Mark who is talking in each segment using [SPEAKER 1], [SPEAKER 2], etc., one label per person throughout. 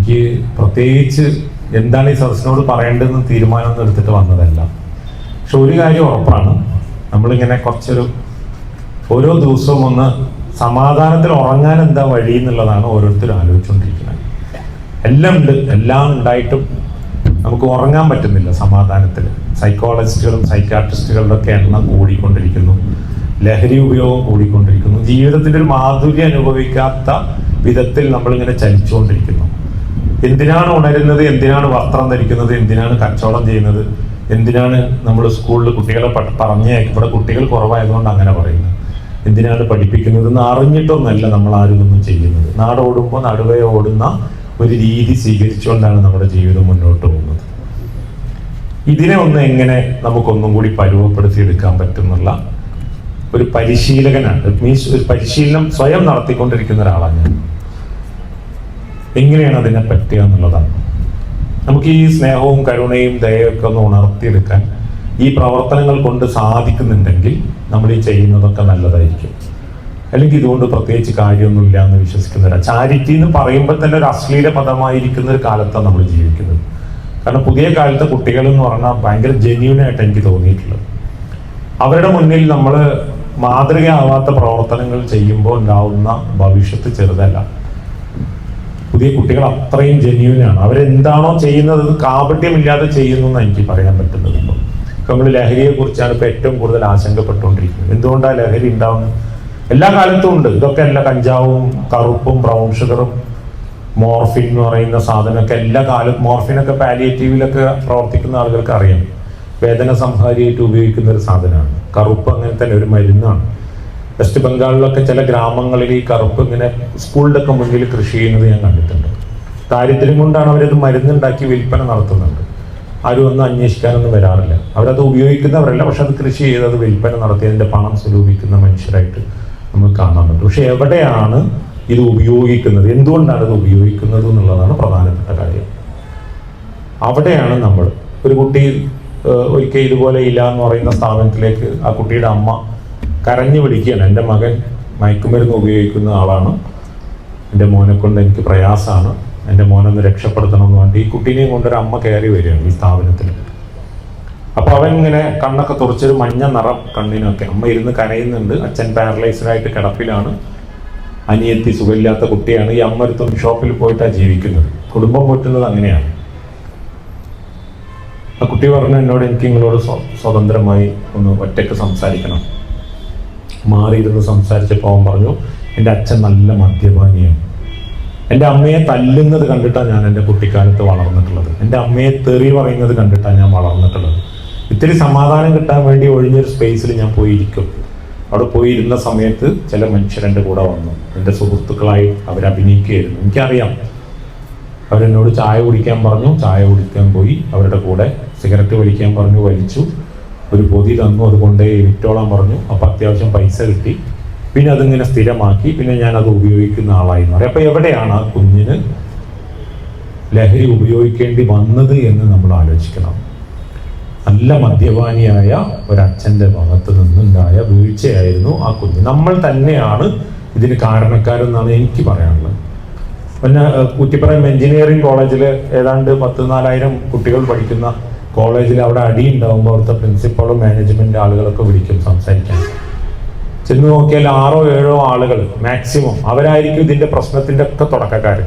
[SPEAKER 1] എനിക്ക് പ്രത്യേകിച്ച് എന്താണ് ഈ സദസ്സിനോട് പറയേണ്ടതെന്ന് തീരുമാനമൊന്നും എടുത്തിട്ട് വന്നതല്ല. പക്ഷെ ഒരു കാര്യം ഉറപ്പാണ്, നമ്മളിങ്ങനെ കുറച്ചൊരു ഓരോ ദിവസവും ഒന്ന് സമാധാനത്തിൽ ഉറങ്ങാൻ എന്താ വഴി എന്നുള്ളതാണ് ഓരോരുത്തരും ആലോചിച്ചുകൊണ്ടിരിക്കുന്നത്. എല്ലാം ഉണ്ട്, എല്ലാം ഉണ്ടായിട്ടും നമുക്ക് ഉറങ്ങാൻ പറ്റുന്നില്ല സമാധാനത്തിൽ. സൈക്കോളജിസ്റ്റുകളും സൈക്കാട്രിസ്റ്റുകളുടെ ഒക്കെ എണ്ണം കൂടിക്കൊണ്ടിരിക്കുന്നു, ലഹരി ഉപയോഗം കൂടിക്കൊണ്ടിരിക്കുന്നു, ജീവിതത്തിൻ്റെ ഒരു മാധുര്യം അനുഭവിക്കാത്ത വിധത്തിൽ നമ്മളിങ്ങനെ ചലിച്ചുകൊണ്ടിരിക്കുന്നു. എന്തിനാണ് ഉണരുന്നത്, എന്തിനാണ് വസ്ത്രം ധരിക്കുന്നത്, എന്തിനാണ് കച്ചവടം ചെയ്യുന്നത്, എന്തിനാണ് നമ്മൾ സ്കൂളിൽ കുട്ടികളെ പറഞ്ഞേക്കും, ഇവിടെ കുട്ടികൾ കുറവായതുകൊണ്ട് അങ്ങനെ പറയുന്നത്, എന്തിനാണ് പഠിപ്പിക്കുന്നത് എന്ന് അറിഞ്ഞിട്ടൊന്നല്ല നമ്മൾ ആരും ഒന്നും ചെയ്യുന്നത്. നാടോടുമ്പോൾ നടുവേ ഓടുന്ന ഒരു രീതി സ്വീകരിച്ചുകൊണ്ടാണ് നമ്മുടെ ജീവിതം മുന്നോട്ട് പോകുന്നത്. ഇതിനെ ഒന്ന് എങ്ങനെ നമുക്കൊന്നും കൂടി പരുവപ്പെടുത്തി എടുക്കാൻ പറ്റുന്നുള്ള ഒരു പരിശീലകനാണ്, മീൻസ് ഒരു പരിശീലനം സ്വയം നടത്തിക്കൊണ്ടിരിക്കുന്ന ഒരാളാണ് ഞാൻ. എങ്ങനെയാണ് അതിനെ പറ്റുക എന്നുള്ളതാണ്. നമുക്ക് ഈ സ്നേഹവും കരുണയും ദയയൊക്കെ ഒന്ന് ഉണർത്തിയെടുക്കാൻ ഈ പ്രവർത്തനങ്ങൾ കൊണ്ട് സാധിക്കുന്നുണ്ടെങ്കിൽ നമ്മൾ ഈ ചെയ്യുന്നതൊക്കെ നല്ലതായിരിക്കും. അല്ലെങ്കിൽ ഇതുകൊണ്ട് പ്രത്യേകിച്ച് കാര്യമൊന്നുമില്ല എന്ന് വിശ്വസിക്കുന്നവരാണ്. ചാരിറ്റി എന്ന് പറയുമ്പോൾ തന്നെ ഒരു അശ്ലീല പദമായിരിക്കുന്ന ഒരു കാലത്താണ് നമ്മൾ ജീവിക്കുന്നത്. കാരണം പുതിയ കാലത്തെ കുട്ടികൾ എന്ന് പറഞ്ഞാൽ ഭയങ്കര ജെന്യൂനായിട്ട് എനിക്ക് തോന്നിയിട്ടുള്ളത്. അവരുടെ മുന്നിൽ നമ്മൾ മാതൃകയാവാത്ത പ്രവർത്തനങ്ങൾ ചെയ്യുമ്പോൾ ഉണ്ടാവുന്ന ഭവിഷ്യത്ത് ചെറുതല്ല. പുതിയ കുട്ടികൾ അത്രയും ജെന്യൂനാണ്. അവരെന്താണോ ചെയ്യുന്നത് അത് കാപട്യമില്ലാതെ ചെയ്യുന്നു എന്ന് എനിക്ക് പറയാൻ പറ്റുന്നത്. ഇപ്പോൾ നമ്മൾ ലഹരിയെ കുറിച്ചാണ് ഇപ്പോൾ ഏറ്റവും കൂടുതൽ ആശങ്കപ്പെട്ടുകൊണ്ടിരിക്കുന്നത്. എന്തുകൊണ്ടാണ് ലഹരി ഉണ്ടാവുന്നത്? എല്ലാ കാലത്തും ഉണ്ട്. ഇതൊക്കെ എല്ലാ കഞ്ചാവും കറുപ്പും ബ്രൗൺ ഷുഗറും മോർഫിൻ എന്ന് പറയുന്ന സാധനമൊക്കെ എല്ലാ കാലത്തും, മോർഫിനൊക്കെ പാലിയേറ്റീവിലൊക്കെ പ്രവർത്തിക്കുന്ന ആളുകൾക്ക് അറിയാം, വേദന സംഹാരിയായിട്ട് ഉപയോഗിക്കുന്ന ഒരു സാധനമാണ്. കറുപ്പ് അങ്ങനെ തന്നെ ഒരു മരുന്നാണ്. വെസ്റ്റ് ബംഗാളിലൊക്കെ ചില ഗ്രാമങ്ങളിൽ ഈ കറുപ്പ് ഇങ്ങനെ സ്കൂളിൻ്റെ ഒക്കെ മുന്നിൽ കൃഷി ചെയ്യുന്നത് ഞാൻ കണ്ടിട്ടുണ്ട്. ദാരിദ്ര്യം കൊണ്ടാണ് അവരത് മരുന്നുണ്ടാക്കി വിൽപ്പന നടത്തുന്നുണ്ട്. ആരും ഒന്നും അന്വേഷിക്കാനൊന്നും വരാറില്ല. അവരത് ഉപയോഗിക്കുന്നവരല്ല, പക്ഷെ അത് കൃഷി ചെയ്ത് അത് വിൽപ്പന നടത്തി അതിൻ്റെ പണം സ്വരൂപിക്കുന്ന മനുഷ്യരായിട്ട് നമുക്ക് കാണാൻ പറ്റും. പക്ഷെ എവിടെയാണ് ഇത് ഉപയോഗിക്കുന്നത്, എന്തുകൊണ്ടാണ് ഇത് ഉപയോഗിക്കുന്നത് എന്നുള്ളതാണ് പ്രധാനപ്പെട്ട കാര്യം. അവിടെയാണ് നമ്മൾ ഒരു കുട്ടി ഒരിക്കൽ ഇതുപോലെ ഇല്ല എന്ന് പറയുന്ന സ്ഥാപനത്തിലേക്ക് ആ കുട്ടിയുടെ അമ്മ കരഞ്ഞു വിളിക്കുകയാണ്, എൻ്റെ മകൻ മയക്കുമരുന്ന് ഉപയോഗിക്കുന്ന ആളാണ്, എൻ്റെ മോനെ കൊണ്ട് എനിക്ക് പ്രയാസമാണ്, എൻ്റെ മോനൊന്ന് രക്ഷപ്പെടുത്തണം എന്ന് വേണ്ടി ഈ കുട്ടീനെയും കൊണ്ടൊരു അമ്മ കയറി വരികയാണ് ഈ സ്ഥാപനത്തിൽ. അപ്പോൾ അവൻ ഇങ്ങനെ കണ്ണൊക്കെ തുറച്ചൊരു മഞ്ഞ നിറം കണ്ണിനൊക്കെ, അമ്മ ഇരുന്ന് കരയുന്നുണ്ട്, അച്ഛൻ പാരലൈസ്ഡായിട്ട് കിടപ്പിലാണ്, അനിയത്തി സുഖമില്ലാത്ത കുട്ടിയാണ്, ഈ അമ്മ ഒരു തുണി ഷോപ്പിൽ പോയിട്ടാണ് ജീവിക്കുന്നത്, കുടുംബം പോറ്റുന്നത് അങ്ങനെയാണ്. ആ കുട്ടി പറഞ്ഞു എന്നോട്, എനിക്ക് നിങ്ങളോട് സ്വതന്ത്രമായി ഒന്ന് ഒറ്റയ്ക്ക് സംസാരിക്കണം. മാറിയിരുന്ന് സംസാരിച്ചപ്പോൾ അവൻ പറഞ്ഞു, എൻ്റെ അച്ഛൻ നല്ല മദ്യപാനിയാണ്, എൻ്റെ അമ്മയെ തല്ലുന്നത് കണ്ടിട്ടാണ് ഞാൻ എൻ്റെ കുട്ടിക്കാലത്ത് വളർന്നിട്ടുള്ളത്, എൻ്റെ അമ്മയെ തെറി പറയുന്നത് കണ്ടിട്ടാണ് ഞാൻ വളർന്നിട്ടുള്ളത്. ഇത്തിരി സമാധാനം കിട്ടാൻ വേണ്ടി ഒഴിഞ്ഞൊരു സ്പേസിൽ ഞാൻ പോയിരിക്കും. അവിടെ പോയിരുന്ന സമയത്ത് ചില മനുഷ്യരെൻ്റെ കൂടെ വന്നു, എൻ്റെ സുഹൃത്തുക്കളായി അവരഭിനയിക്കുകയായിരുന്നു. എനിക്കറിയാം. അവരെന്നോട് ചായ കുടിക്കാൻ പറഞ്ഞു, ചായ കുടിക്കാൻ പോയി. അവരുടെ കൂടെ സിഗരറ്റ് വലിക്കാൻ പറഞ്ഞു, വലിച്ചു. ഒരു പൊതി തന്നു, അതുകൊണ്ട് വിറ്റോളാൻ പറഞ്ഞു. അപ്പോൾ അത്യാവശ്യം പൈസ കിട്ടി. പിന്നെ അതിങ്ങനെ സ്ഥിരമാക്കി. പിന്നെ ഞാൻ അത് ഉപയോഗിക്കുന്ന ആളായി മാറി. അപ്പോൾ എവിടെയാണ് ആ കുഞ്ഞിന് ലഹരി ഉപയോഗിക്കേണ്ടി വന്നത് എന്ന് നമ്മൾ ആലോചിക്കണം. നല്ല മദ്യപാനിയായ ഒരച്ഛൻ്റെ ഭാഗത്ത് നിന്നുണ്ടായ വീഴ്ചയായിരുന്നു ആ കുഞ്ഞ്. നമ്മൾ തന്നെയാണ് ഇതിന് കാരണക്കാരെന്നാണ് എനിക്ക് പറയാനുള്ളത്. പിന്നെ കുറ്റിപ്പുറം എഞ്ചിനീയറിംഗ് കോളേജിൽ ഏതാണ്ട് 14,000 കുട്ടികൾ പഠിക്കുന്ന കോളേജിൽ അവിടെ അടി ഉണ്ടാകുമ്പോൾ അവിടുത്തെ പ്രിൻസിപ്പളും മാനേജ്മെന്റ് ആളുകളൊക്കെ വിളിക്കും സംസാരിക്കാൻ. ചെന്ന് നോക്കിയാൽ 6 or 7 ആളുകൾ മാക്സിമം, അവരായിരിക്കും ഇതിന്റെ പ്രശ്നത്തിന്റെ ഒക്കെ തുടക്കക്കാർ.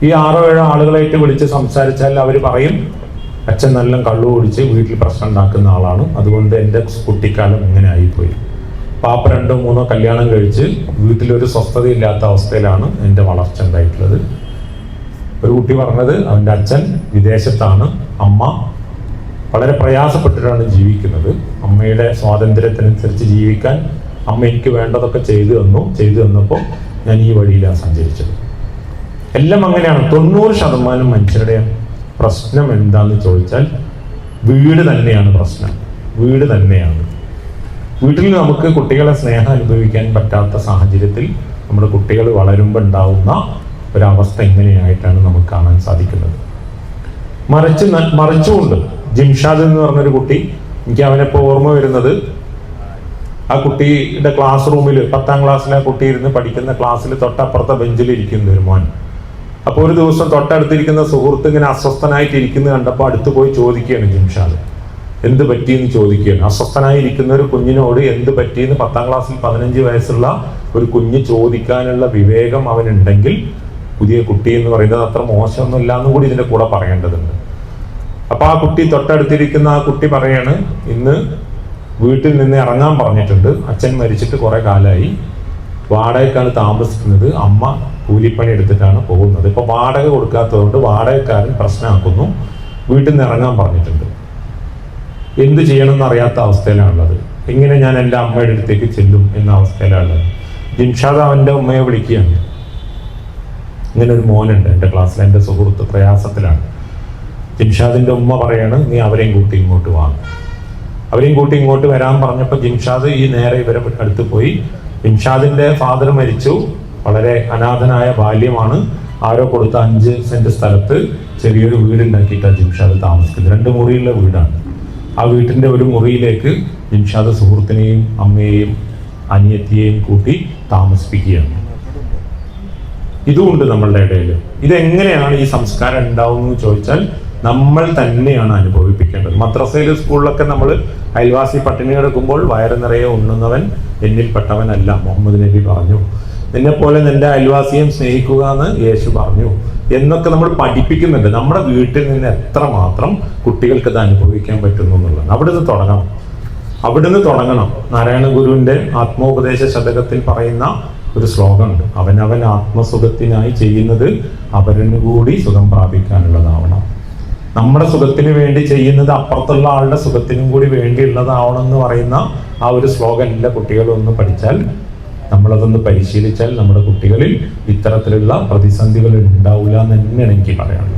[SPEAKER 1] ഈ 6 or 7 ആളുകളായിട്ട് വിളിച്ച് സംസാരിച്ചാൽ അവർ പറയും, അച്ഛൻ നല്ല കള്ളു കുടിച്ച് വീട്ടിൽ പ്രശ്നം ഉണ്ടാക്കുന്ന ആളാണ്, അതുകൊണ്ട് എൻ്റെ കുട്ടിക്കാലം ഇങ്ങനെ ആയിപ്പോയി. പാപ്പ 2 or 3 കല്യാണം കഴിച്ച് വീട്ടിലൊരു സ്വസ്ഥതയില്ലാത്ത അവസ്ഥയിലാണ് എൻ്റെ വളർച്ച ഉണ്ടായിട്ടുള്ളത്. ഒരു കുട്ടി പറഞ്ഞത് അവൻ്റെ അച്ഛൻ വിദേശത്താണ്, അമ്മ വളരെ പ്രയാസപ്പെട്ടിട്ടാണ് ജീവിക്കുന്നത്. അമ്മയുടെ സ്വാതന്ത്ര്യത്തിനനുസരിച്ച് ജീവിക്കാൻ അമ്മ എനിക്ക് വേണ്ടതൊക്കെ ചെയ്തു തന്നപ്പോൾ ഞാൻ ഈ വഴിയിലാണ് സഞ്ചരിച്ചത്. എല്ലാം അങ്ങനെയാണ്. 90% മനുഷ്യരുടെ പ്രശ്നം എന്താണെന്ന് ചോദിച്ചാൽ വീട് തന്നെയാണ് പ്രശ്നം. വീട് തന്നെയാണ്. വീട്ടിൽ നമുക്ക് കുട്ടികളെ സ്നേഹം അനുഭവിക്കാൻ പറ്റാത്ത സാഹചര്യത്തിൽ നമ്മുടെ കുട്ടികൾ വളരുമ്പോൾ ഉണ്ടാവുന്ന ഒരവസ്ഥ എങ്ങനെയായിട്ടാണ് നമുക്ക് കാണാൻ സാധിക്കുന്നത്. മറിച്ചുകൊണ്ട് ജിംഷാദ് എന്ന് പറഞ്ഞൊരു കുട്ടി, എനിക്ക് അവനെപ്പോൾ ഓർമ്മ വരുന്നത്, ആ കുട്ടിയുടെ ക്ലാസ് റൂമിൽ 10ാം ക്ലാസ്സിലെ കുട്ടി ഇരുന്ന് പഠിക്കുന്ന ക്ലാസ്സിൽ തൊട്ടപ്പുറത്തെ ബെഞ്ചിൽ ഇരിക്കുന്ന ഒരു മോൻ. അപ്പോൾ ഒരു ദിവസം തൊട്ടടുത്തിരിക്കുന്ന സുഹൃത്ത് ഇങ്ങനെ അസ്വസ്ഥനായിട്ട് ഇരിക്കുന്നത് കണ്ടപ്പോൾ അടുത്ത് പോയി ചോദിക്കുകയാണ് ജിംഷാദ്, എന്ത് പറ്റിയെന്ന് ചോദിക്കുകയാണ്. അസ്വസ്ഥനായിരിക്കുന്ന ഒരു കുഞ്ഞിനോട് എന്ത് പറ്റിയെന്ന് 10ാം ക്ലാസ്സിൽ 15 വയസ്സുള്ള ഒരു കുഞ്ഞ് ചോദിക്കാനുള്ള വിവേകം അവനുണ്ടെങ്കിൽ പുതിയ കുട്ടി എന്ന് പറയുന്നത് അത്ര മോശമൊന്നുമില്ല എന്നും കൂടി ഇതിന്റെ കൂടെ പറയേണ്ടതുണ്ട്. അപ്പൊ ആ കുട്ടി തൊട്ടടുത്തിരിക്കുന്ന ആ കുട്ടി പറയാണ്, ഇന്ന് വീട്ടിൽ നിന്ന് ഇറങ്ങാൻ പറഞ്ഞിട്ടുണ്ട്, അച്ഛൻ മരിച്ചിട്ട് കുറെ കാലമായി, വാടകയ്ക്കാണ് താമസിക്കുന്നത്, അമ്മ കൂലിപ്പണി എടുത്തിട്ടാണ് പോകുന്നത്, ഇപ്പൊ വാടക കൊടുക്കാത്തതുകൊണ്ട് വാടകക്കാരൻ പ്രശ്നമാക്കുന്നു, വീട്ടിൽ നിന്ന് ഇറങ്ങാൻ പറഞ്ഞിട്ടുണ്ട്, എന്ത് ചെയ്യണമെന്ന് അറിയാത്ത അവസ്ഥയിലാണുള്ളത്, എങ്ങനെ ഞാൻ എൻ്റെ അമ്മയുടെ അടുത്തേക്ക് ചെല്ലും എന്ന അവസ്ഥയിലാണുള്ളത്. ജിംഷാദ് അവൻ്റെ ഉമ്മയെ വിളിക്കുകയാണ്, ഇങ്ങനെ ഒരു മോനുണ്ട് എൻ്റെ ക്ലാസ്സിൽ, എൻ്റെ സുഹൃത്ത് പ്രയാസത്തിലാണ്. ജിംഷാദിൻ്റെ ഉമ്മ പറയാണ്, നീ അവരെയും കൂട്ടി ഇങ്ങോട്ട് വാ. അവരെയും കൂട്ടി ഇങ്ങോട്ട് വരാൻ പറഞ്ഞപ്പോൾ ജിംഷാദ് ഈ നേരെ ഇവരെ അടുത്ത് പോയി. ജിംഷാദിൻ്റെ ഫാദർ മരിച്ചു, വളരെ അനാഥനായ ബാല്യമാണ്. ആരോ കൊടുത്ത 5 സെന്റ് സ്ഥലത്ത് ചെറിയൊരു വീടുണ്ടാക്കിയിട്ടാണ് ജിംഷാദ് താമസിക്കുന്നത്. 2 മുറിയുള്ള വീടാണ്. ആ വീട്ടിൻ്റെ ഒരു മുറിയിലേക്ക് ജിംഷാദ് സുഹൃത്തിനെയും അമ്മയെയും അനിയത്തിയെയും കൂട്ടി താമസിപ്പിക്കുകയാണ്. ഇതുമുണ്ട് നമ്മളുടെ ഇടയിൽ. ഇതെങ്ങനെയാണ് ഈ സംസ്കാരം ഉണ്ടാവുമെന്ന് ചോദിച്ചാൽ നമ്മൾ തന്നെയാണ് അനുഭവിപ്പിക്കേണ്ടത്. മദ്രസയിൽ സ്കൂളിലൊക്കെ നമ്മൾ അയൽവാസി പട്ടിണി കിടക്കുമ്പോൾ വയറ് നിറയെ ഉണ്ണുന്നവൻ എന്നിൽപ്പെട്ടവനല്ല, മുഹമ്മദ് നബി പറഞ്ഞു. നിന്നെപ്പോലെ നിന്റെ അയൽവാസിയും സ്നേഹിക്കുക എന്ന് യേശു പറഞ്ഞു എന്നൊക്കെ നമ്മൾ പഠിപ്പിക്കുന്നുണ്ട്. നമ്മുടെ വീട്ടിൽ നിന്ന് എത്രമാത്രം കുട്ടികൾക്ക് ഇത് അനുഭവിക്കാൻ പറ്റുന്നു എന്നുള്ളത് അവിടുന്ന് തുടങ്ങണം. നാരായണ ഗുരുവിന്റെ ആത്മോപദേശ ശതകത്തിൽ പറയുന്ന ഒരു ശ്ലോകമുണ്ട്, അവനവൻ ആത്മസുഖത്തിനായി ചെയ്യുന്നത് അവരന് കൂടി സുഖം പ്രാപിക്കാനുള്ളതാവണം. നമ്മുടെ സുഖത്തിന് വേണ്ടി ചെയ്യുന്നത് അപ്പുറത്തുള്ള ആളുടെ സുഖത്തിനും കൂടി വേണ്ടിയുള്ളതാവണം എന്ന് പറയുന്ന ആ ഒരു ശ്ലോകം എല്ലാ കുട്ടികളും ഒന്ന് പഠിച്ചാൽ, നമ്മളതൊന്ന് പരിശീലിച്ചാൽ നമ്മുടെ കുട്ടികളിൽ ഇത്തരത്തിലുള്ള പ്രതിസന്ധികൾ ഉണ്ടാവില്ല എന്ന് തന്നെയാണ് എനിക്ക് പറയാനുള്ളത്.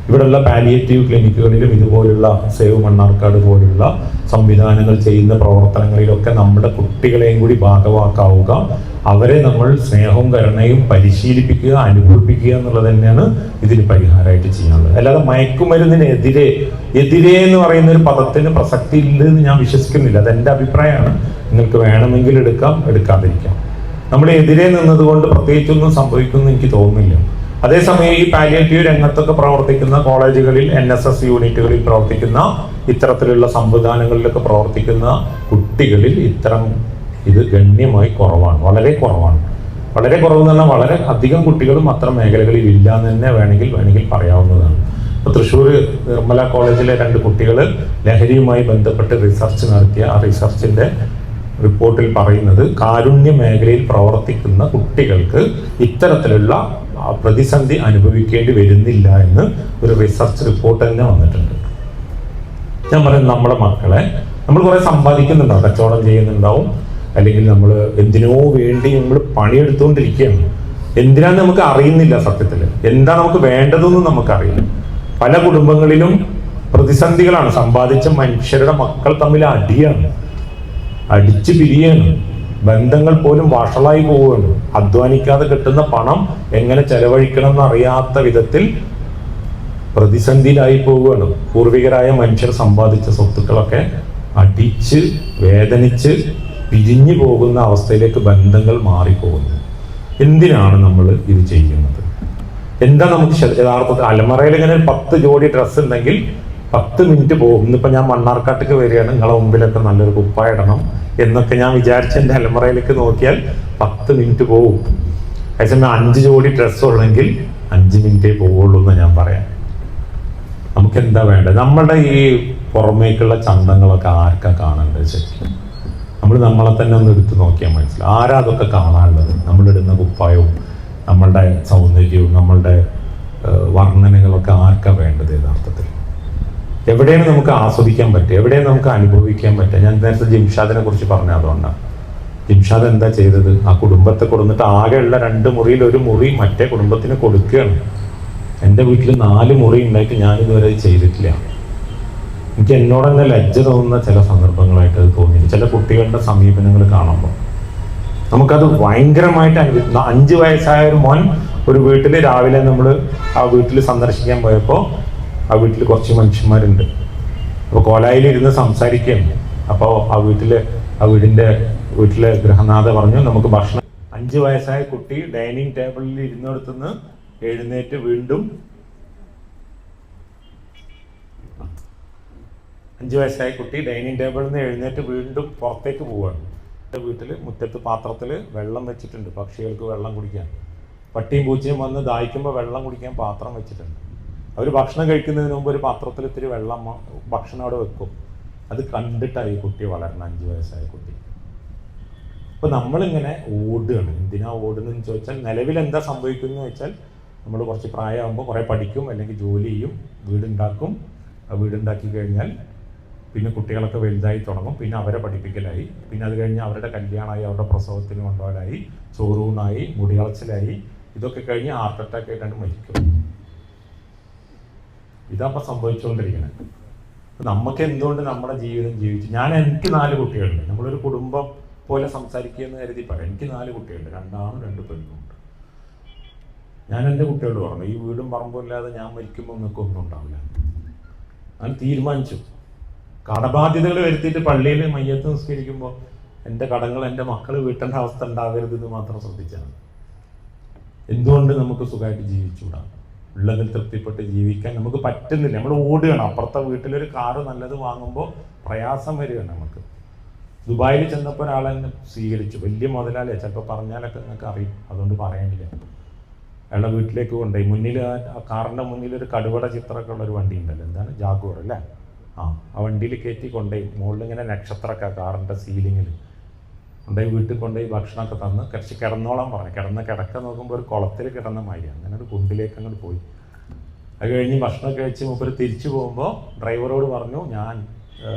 [SPEAKER 1] ഇവിടെയുള്ള പാലിയേറ്റീവ് ക്ലിനിക്കുകളിലും ഇതുപോലുള്ള സേവ് മണ്ണാർക്കാട് പോലുള്ള സംവിധാനങ്ങൾ ചെയ്യുന്ന പ്രവർത്തനങ്ങളിലൊക്കെ നമ്മുടെ കുട്ടികളെയും കൂടി ഭാഗവാക്കാവുക, അവരെ നമ്മൾ സ്നേഹവും കരുണയും പരിശീലിപ്പിക്കുക, അനുഭവിപ്പിക്കുക എന്നുള്ളത് തന്നെയാണ് ഇതിന് പരിഹാരമായിട്ട് ചെയ്യാനുള്ളത്. അല്ലാതെ മയക്കുമരുന്നിനെതിരെ എന്ന് പറയുന്ന ഒരു പദത്തിന് പ്രസക്തി ഇല്ലെന്ന് ഞാൻ വിശ്വസിക്കുന്നില്ല. അതെൻ്റെ അഭിപ്രായമാണ്. നിങ്ങൾക്ക് വേണമെങ്കിൽ എടുക്കാം, എടുക്കാതിരിക്കാം. നമ്മുടെ എതിരെ നിന്നതുകൊണ്ട് പ്രത്യേകിച്ചൊന്നും സംഭവിക്കുമെന്ന് എനിക്ക് തോന്നുന്നില്ല. അതേസമയം ഈ പാലിയേറ്റീവ് രംഗത്തൊക്കെ പ്രവർത്തിക്കുന്ന കോളേജുകളിൽ, NSS യൂണിറ്റുകളിൽ പ്രവർത്തിക്കുന്ന ഇത്തരത്തിലുള്ള സംവിധാനങ്ങളിലൊക്കെ പ്രവർത്തിക്കുന്ന കുട്ടികളിൽ ഇത്തരം ഇത് ഗണ്യമായി കുറവാണ്, വളരെ കുറവാണ്. വളരെ കുറവെന്ന് പറഞ്ഞാൽ വളരെ അധികം കുട്ടികളും അത്തരം മേഖലകളിൽ ഇല്ല എന്ന് തന്നെ വേണമെങ്കിൽ പറയാവുന്നതാണ്. ഇപ്പോൾ തൃശ്ശൂർ നിർമ്മല കോളേജിലെ 2 കുട്ടികൾ ലഹരിയുമായി ബന്ധപ്പെട്ട് റിസർച്ച് നടത്തിയ ആ റിസർച്ചിന്റെ റിപ്പോർട്ടിൽ പറയുന്നത്, കാരുണ്യ മേഖലയിൽ പ്രവർത്തിക്കുന്ന കുട്ടികൾക്ക് ഇത്തരത്തിലുള്ള പ്രതിസന്ധി അനുഭവിക്കേണ്ടി വരുന്നില്ല എന്ന് ഒരു റിസർച്ച് റിപ്പോർട്ട് തന്നെ വന്നിട്ടുണ്ട്. ഞാൻ പറയുന്നത്, നമ്മുടെ മക്കളെ നമ്മൾ കുറെ സമ്പാദിക്കുന്നുണ്ടാവും, കച്ചവടം ചെയ്യുന്നുണ്ടാവും, അല്ലെങ്കിൽ നമ്മൾ എന്തിനോ വേണ്ടി നമ്മൾ പണിയെടുത്തുകൊണ്ടിരിക്കുകയാണ്. എന്തിനാന്ന് നമുക്ക് അറിയുന്നില്ല. സത്യത്തിൽ എന്താ നമുക്ക് വേണ്ടതെന്നും നമുക്കറിയില്ല. പല കുടുംബങ്ങളിലും പ്രതിസന്ധികളാണ്. സമ്പാദിച്ച മനുഷ്യരുടെ മക്കൾ തമ്മിൽ അടിയാണ്, അടിച്ചു പിരിയാണ്, ബന്ധങ്ങൾ പോലും വഷളായി പോവുകയാണ്. അധ്വാനിക്കാതെ കിട്ടുന്ന പണം എങ്ങനെ ചെലവഴിക്കണം എന്നറിയാത്ത വിധത്തിൽ പ്രതിസന്ധിയിലായി പോവുകയാണ്. പൂർവികരായ മനുഷ്യർ സമ്പാദിച്ച സ്വത്തുക്കളൊക്കെ അടിച്ച് വേദനിച്ച് പിരിഞ്ഞു പോകുന്ന അവസ്ഥയിലേക്ക് ബന്ധങ്ങൾ മാറിപ്പോകുന്നു. എന്തിനാണ് നമ്മൾ ഇത് ചെയ്യുന്നത്? എന്താ നമുക്ക് യഥാർത്ഥത്തിൽ അലമറയിൽ ഇങ്ങനെ 10 ജോഡി ഡ്രസ്സ് ഉണ്ടെങ്കിൽ 10 മിനിറ്റ് പോകും. ഇന്നിപ്പോൾ ഞാൻ മണ്ണാർക്കാട്ടേക്ക് വരികയാണ്, നിങ്ങളെ മുമ്പിലൊക്കെ നല്ലൊരു കുപ്പായ ഇടണം എന്നൊക്കെ ഞാൻ വിചാരിച്ച എൻ്റെ അലമറയിലേക്ക് നോക്കിയാൽ 10 മിനിറ്റ് പോകും. അതേസമയം 5 ജോഡി ഡ്രസ്സ് ഉള്ളെങ്കിൽ 5 മിനിറ്റേ പോവുള്ളൂ എന്ന് ഞാൻ പറയാം. നമുക്ക് എന്താ വേണ്ടത്? നമ്മുടെ ഈ പുറമേക്കുള്ള ചന്തങ്ങളൊക്കെ ആർക്കാ കാണേണ്ടത്? ശരിക്കും നമ്മളെ തന്നെ ഒന്ന് എടുത്ത് നോക്കിയാൽ മനസ്സിലാവും ആരാ അതൊക്കെ കാണാനുള്ളത്. നമ്മളിടുന്ന കുപ്പായവും നമ്മളുടെ സൗന്ദര്യവും നമ്മളുടെ വർണ്ണനകളൊക്കെ ആർക്കാ വേണ്ടത് യഥാർത്ഥത്തിൽ? എവിടെയാണ് നമുക്ക് ആസ്വദിക്കാൻ പറ്റുക? എവിടെയാണ് നമുക്ക് അനുഭവിക്കാൻ പറ്റുക? ഞാൻ നേരത്തെ ജിംഷാദിനെ കുറിച്ച് പറഞ്ഞ അതുകൊണ്ടാണ്. ജിംഷാദ് എന്താ ചെയ്തത്? ആ കുടുംബത്തെ കൊടുത്തിട്ട് ആകെയുള്ള 2 മുറിയിൽ 1 മുറി മറ്റേ കുടുംബത്തിന് കൊടുക്കുകയാണ്. എൻ്റെ വീട്ടിൽ 4 മുറി ഉണ്ടായിട്ട് ഞാനിതുവരെ ചെയ്തിട്ടില്ല. എനിക്ക് എന്നോട് തന്നെ ലജ്ജ തോന്നുന്ന ചില സന്ദർഭങ്ങളായിട്ട് അത് തോന്നിയില്ല. ചില കുട്ടികളുടെ സമീപനങ്ങൾ കാണുമ്പോൾ നമുക്കത് ഭയങ്കരമായിട്ട് 5 വയസ്സായ ഒരു മോൻ ഒരു വീട്ടിൽ രാവിലെ നമ്മൾ ആ വീട്ടിൽ സന്ദർശിക്കാൻ പോയപ്പോൾ ആ വീട്ടിൽ കുറച്ച് മനുഷ്യന്മാരുണ്ട്. അപ്പോൾ കോലായിലിരുന്ന് സംസാരിക്കുകയാണ്. അപ്പോൾ ആ വീട്ടിലെ ഗൃഹനാഥ പറഞ്ഞു, നമുക്ക് ഭക്ഷണം. 5 വയസ്സായ കുട്ടി ഡൈനിങ് ടേബിളിൽ ഇരുന്നിടത്തുനിന്ന് എഴുന്നേറ്റ് വീണ്ടും 5 വയസ്സായ കുട്ടി ഡൈനിങ് ടേബിളിൽ നിന്ന് എഴുന്നേറ്റ് വീണ്ടും പുറത്തേക്ക് പോവുകയാണ്. വീട്ടിൽ മുറ്റത്ത് പാത്രത്തിൽ വെള്ളം വെച്ചിട്ടുണ്ട്, പക്ഷികൾക്ക് വെള്ളം കുടിക്കാൻ. പട്ടിയും പൂച്ചയും വന്ന് ദാഹിക്കുമ്പോൾ വെള്ളം കുടിക്കാൻ പാത്രം വെച്ചിട്ടുണ്ട്. അവർ ഭക്ഷണം കഴിക്കുന്നതിന് മുമ്പ് ഒരു പാത്രത്തിൽ ഇത്തിരി വെള്ളം ഭക്ഷണം അവിടെ വെക്കും. അത് കണ്ടിട്ടാണ് ഈ കുട്ടി വളരണം, 5 വയസ്സായ കുട്ടി. അപ്പോൾ നമ്മളിങ്ങനെ ഓടുകയാണ്. എന്തിനാ ഓടുന്നതെന്ന് ചോദിച്ചാൽ, നിലവിൽ എന്താ സംഭവിക്കുന്നത് വെച്ചാൽ, നമ്മൾ കുറച്ച് പ്രായമാകുമ്പോൾ കുറേ പഠിക്കും, അല്ലെങ്കിൽ ജോലി ചെയ്യും, വീടുണ്ടാക്കും. ആ വീടുണ്ടാക്കി കഴിഞ്ഞാൽ പിന്നെ കുട്ടികളൊക്കെ വലുതായി തുടങ്ങും, പിന്നെ അവരെ പഠിപ്പിക്കലായി, പിന്നെ അത് കഴിഞ്ഞ് അവരുടെ കല്യാണമായി, അവരുടെ പ്രസവത്തിന് കൊണ്ടുപോകലായി, ചോറൂണായി, മുടികളച്ചിലായി, ഇതൊക്കെ കഴിഞ്ഞ് ഹാർട്ട് അറ്റാക്ക് ആയിട്ടാണ് മരിക്കും. ഇതപ്പോൾ സംഭവിച്ചുകൊണ്ടിരിക്കുന്നത്. നമുക്ക് എന്തുകൊണ്ട് നമ്മുടെ ജീവിതം ജീവിച്ചു? എനിക്ക് 4 കുട്ടികളുണ്ട്. നമ്മളൊരു കുടുംബം പോലെ സംസാരിക്കുക എന്ന് കരുതി പറയാം. എനിക്ക് 4 കുട്ടികളുണ്ട്, 2 ആണും 2 പെണ്ണുമുണ്ട്. ഞാൻ എൻ്റെ കുട്ടികളോട് പറഞ്ഞു, ഈ വീടും പറമ്പും ഇല്ലാതെ ഞാൻ മരിക്കുമ്പോൾ നിങ്ങൾക്ക് ഒന്നും ഉണ്ടാവില്ല. ഞാൻ തീരുമാനിച്ചു. കടബാധ്യതകൾ വരുത്തിയിട്ട് പള്ളിയിൽ മയ്യത്ത് നിസ്കരിക്കുമ്പോൾ എൻ്റെ കടങ്ങൾ എൻ്റെ മക്കൾ വീട്ടേണ്ട അവസ്ഥ ഉണ്ടാകരുത് എന്ന് മാത്രം ശ്രദ്ധിച്ചാണ്. എന്തുകൊണ്ട് നമുക്ക് സുഖമായിട്ട് ജീവിച്ചുകൂടാ? ഉള്ളതിൽ തൃപ്തിപ്പെട്ട് ജീവിക്കാൻ നമുക്ക് പറ്റുന്നില്ല. നമ്മൾ ഓടുകയാണ്. അപ്പുറത്തെ വീട്ടിലൊരു കാറ് നല്ലത് വാങ്ങുമ്പോൾ പ്രയാസം വരികയാണ് നമുക്ക്. ദുബായിൽ ചെന്നപ്പോൾ ഒരാളെന്നെ സ്വീകരിച്ചു, വലിയ മുതലാളിയാണ്, ചിലപ്പോൾ പറഞ്ഞാലൊക്കെ നിങ്ങൾക്ക് അറിയും, അതുകൊണ്ട് പറയാനില്ല. അയാളുടെ വീട്ടിലേക്ക് കൊണ്ടുപോയി. മുന്നിൽ ആ കാറിൻ്റെ മുന്നിൽ ഒരു കടുവട ചിത്രമൊക്കെ ഉള്ളൊരു വണ്ടി ഉണ്ടല്ലോ, എന്താണ്, ജാഗുവർ അല്ലേ? ആ വണ്ടിയിൽ കയറ്റി കൊണ്ടുപോയി. മുകളിൽ ഇങ്ങനെ നക്ഷത്രമൊക്കെ കാറിൻ്റെ സീലിങ്ങിൽ കൊണ്ടുപോയി വീട്ടിൽ കൊണ്ടുപോയി ഭക്ഷണമൊക്കെ തന്ന് കുറച്ച് കിടന്നോളാൻ പറഞ്ഞു. കിടക്ക നോക്കുമ്പോൾ ഒരു കുളത്തിൽ കിടന്ന മാതിരി, അങ്ങനെ ഒരു കുണ്ടിലേക്ക് അങ്ങോട്ട് പോയി. അത് കഴിഞ്ഞ് ഭക്ഷണമൊക്കെ കഴിച്ച് മൂപ്പര് തിരിച്ചു പോകുമ്പോൾ ഡ്രൈവറോട് പറഞ്ഞു,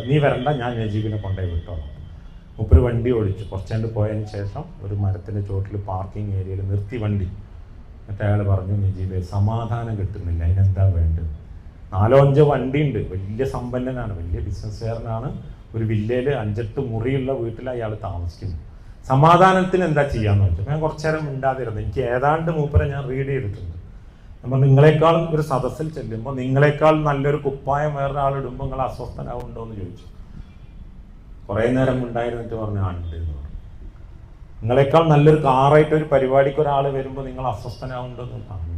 [SPEAKER 1] നീ വരണ്ട, ഞാൻ നജീബിനെ കൊണ്ടുപോയി വിട്ടോളാം. മൂപ്പര് വണ്ടി ഓടിച്ചു. കുറച്ചുകൊണ്ട് പോയതിന് ശേഷം ഒരു മരത്തിൻ്റെ ചോട്ടിൽ പാർക്കിംഗ് ഏരിയയിൽ നിർത്തി വണ്ടി. എന്നിട്ട് അയാൾ പറഞ്ഞു, നജീബെ സമാധാനം കിട്ടുന്നില്ല, അതിനെന്താ വേണ്ടത്? 4-5 വണ്ടിയുണ്ട്, വലിയ സമ്പന്നനാണ്, വലിയ ബിസിനസ്സുകാരനാണ്. ഒരു വില്ലയിൽ 5-8 മുറിയുള്ള വീട്ടിൽ അയാൾ താമസിക്കുന്നു. സമാധാനത്തിന് എന്താ ചെയ്യാന്ന് വെച്ചാൽ ഞാൻ കുറച്ചു നേരം മിണ്ടാതിരുന്നു. എനിക്ക് ഏതാണ്ട് മൂപ്പരെ ഞാൻ റീഡ് ചെയ്തിട്ടുണ്ട്. നമ്മൾ നിങ്ങളെക്കാളും ഒരു സദസ്സിൽ ചെല്ലുമ്പോൾ നിങ്ങളെക്കാൾ നല്ലൊരു കുപ്പായം വേറൊരാൾ ഇടുമ്പോൾ നിങ്ങൾ അസ്വസ്ഥനാവുണ്ടോ എന്ന് ചോദിച്ചു. കുറേ നേരം ഉണ്ടായിരുന്നിട്ട് പറഞ്ഞു, ഉണ്ട് എന്ന് പറഞ്ഞു. നിങ്ങളെക്കാൾ നല്ലൊരു കാറായിട്ട് ഒരു പരിപാടിക്ക് ഒരാൾ വരുമ്പോൾ നിങ്ങൾ അസ്വസ്ഥനാവുണ്ടോ എന്ന് പറഞ്ഞു.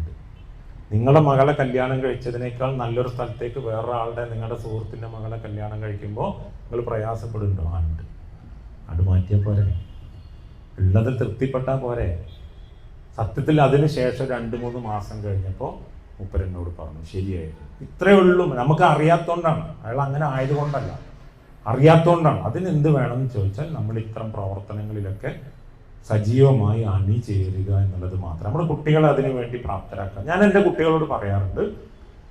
[SPEAKER 1] നിങ്ങളുടെ മകളെ കല്യാണം കഴിച്ചതിനേക്കാൾ നല്ലൊരു സ്ഥലത്തേക്ക് വേറൊരാളുടെ, നിങ്ങളുടെ സുഹൃത്തിൻ്റെ മകളെ കല്യാണം കഴിക്കുമ്പോൾ നിങ്ങൾ പ്രയാസപ്പെടുന്നുണ്ടോ? ഉണ്ട്. അത് മാറ്റിയാൽ പോരെ, ഉള്ളതിൽ തൃപ്തിപ്പെട്ടാൽ പോരെ. സത്യത്തിൽ അതിന് ശേഷം 2-3 മാസം കഴിഞ്ഞപ്പോൾ മൂപ്പരെന്നോട് പറഞ്ഞു, ശരിയായിരുന്നു. ഇത്രയേ ഉള്ളൂ. നമുക്ക് അറിയാത്തതുകൊണ്ടാണ്, അയാൾ അങ്ങനെ ആയതുകൊണ്ടല്ല, അറിയാത്തതുകൊണ്ടാണ്. അതിനെന്ത് വേണമെന്ന് ചോദിച്ചാൽ നമ്മൾ ഇത്തരം പ്രവർത്തനങ്ങളിലൊക്കെ സജീവമായി അണിചേരുക എന്നുള്ളത് മാത്രം. നമ്മുടെ കുട്ടികളെ അതിനു വേണ്ടി പ്രാപ്തരാക്കുക. ഞാൻ എൻ്റെ കുട്ടികളോട് പറയാറുണ്ട്,